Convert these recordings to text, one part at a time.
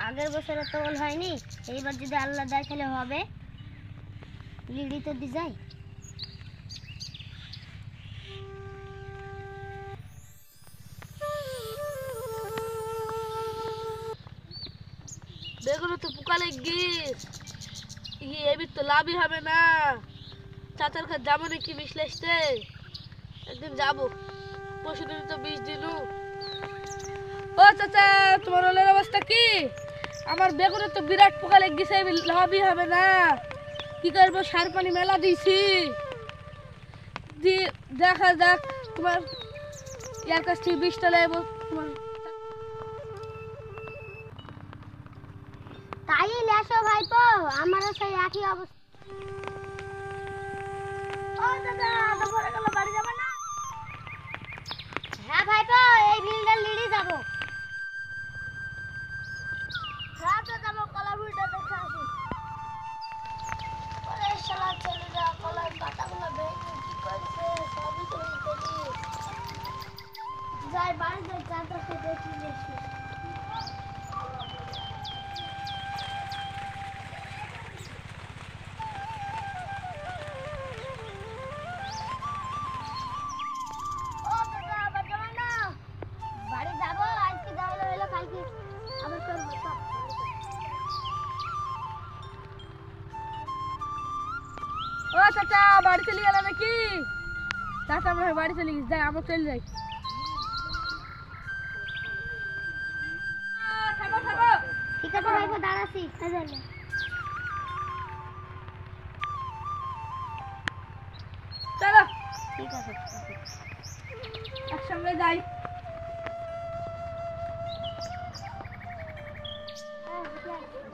আগের বছরে তো ওল হয়নি, এইবার যদি আল্লাহ দেয় তাহলে হবে। লিডি তো দি যাই। বেগুনে তো পোকা লেগে এবার তো লাভই হবে না। চাচার কাছে যাবো নাকি বিষ লেসতে? একদিন যাবো, পরশু দিন তো 20 দিনও। ও চাচা, তোমার ওলের অবস্থা কি? আমার বেগুনে তো বিরাট পোকা লেগে গেছে, লাভই হবে না। কি করবো, সার পানি মেলা দিয়েছি। দেখা যাক, তোমার ইয়ার কাছ থেকে বিষটা লেবো তোমার। তাই লেসো ভাইপো, আমারও সেই একই অবস্থা। ও দাদা, দুপুরে গেল বাড়ি যাবে না? হ্যাঁ ভাইপো, এই বিলটা লিডি যাবো। হ্যাঁ তো যাবো, কলা ভিড়টা দেখে আসি। ওরে শালা ছেলেরা কলার পাতাগুলো ভেঙে কি করছে, সবই তো দেখি। যাই বাড়ি যাই, চারপাশে দেখি বেশি। ও চাচা, বাড়ি চলে গেল নাকি? চাচা মনে হয় বাড়ি চলে গেছে, যাই আমরা চলে যাই। থাকো থাকো। ঠিক আছে ভাইপো, দাঁড়াচ্ছি। চলো ঠিক আছে, একসঙ্গে যাই।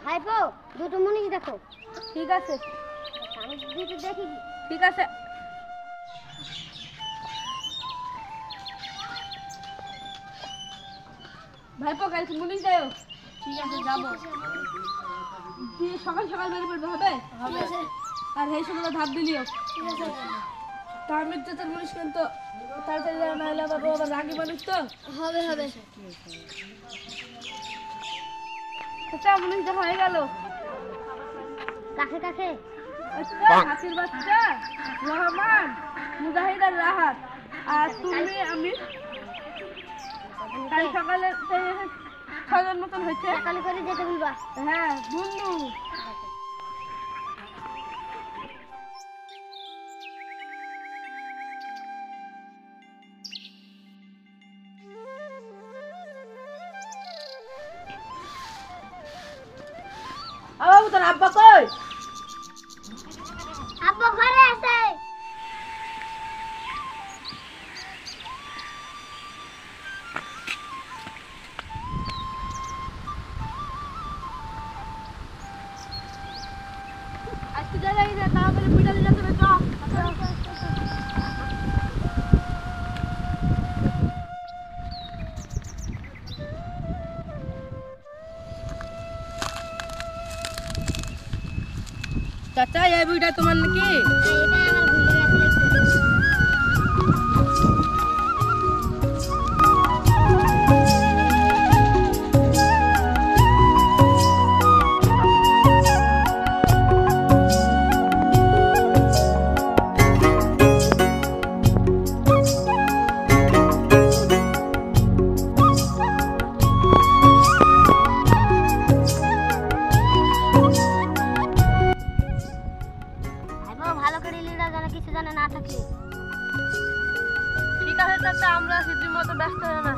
ভাইপো দুটো মুনিশ দেখো। ঠিক আছে, আমি দুটো দেখি। ঠিক আছে। ভাইপো কালকে মুনিশ যাও। ঠিক আছে, যাবো। দিয়ে সকাল সকাল বেরিয়ে পড়বে, হবে? ঠিক আছে, আর এই সময় ধাপ দিলিও। ঠিক আছে। তা আমি চাচার মুনিশ কিন্তু তাড়াতাড়ি যাও, না হলে আবার ও আবার রাগি মানুষ তো। হবে হবে। চাচা মুনিশ দেখা হয়ে গেল। কাছে কাছে হাসির বাচ্চা, রহমান, মুজাহিদ আর রাহাত, আর তুমি আমি। কাল সকালে 6 জন মতন হয়েছে। সকালে করে যেতে বলবা। হ্যাঁ বন্ধু। বাবু তোর আব্বা কই? আব্বা ঘরে আছে। আজকে যাই না, তাড়াতাড়ি পিটালে যেতে হবে। চাচা এই বইটা তোমার নাকি? এটাই আমার ভুলে গেছে। ভালো করে লিডা জানা কিছু জানে না থাকে। ঠিক আছে চাচা, আমরা সিদ্ধির মতো ব্যস্ত হয়ে না।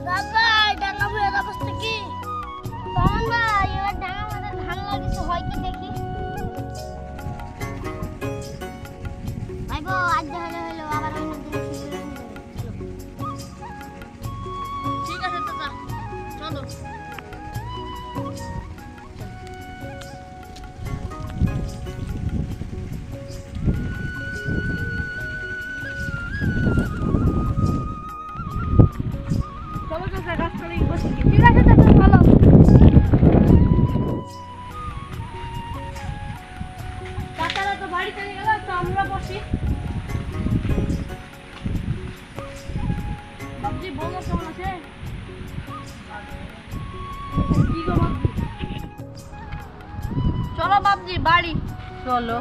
বাবা ডাঙ্গা ভুয়ের অবস্থা কি? তখন ভাই এবার ডাঙ্গা আমাদের ধান লাগিয়েছে, হয় কি দেখি। ভাইবো আজ হলে হলো, আবার অন্য দিন ঠিক আছে চাচা, চলো। চলো চাচা, গাছতলায় বসে। ঠিক আছে চাচা, চলো। চাচারা তো বাড়ি চলে গেল, তো আমরা বসি। বাবজি বাবজি বলো কেমন আছে? কি গো বাবজি? চলো বাবজি বাড়ি চলো।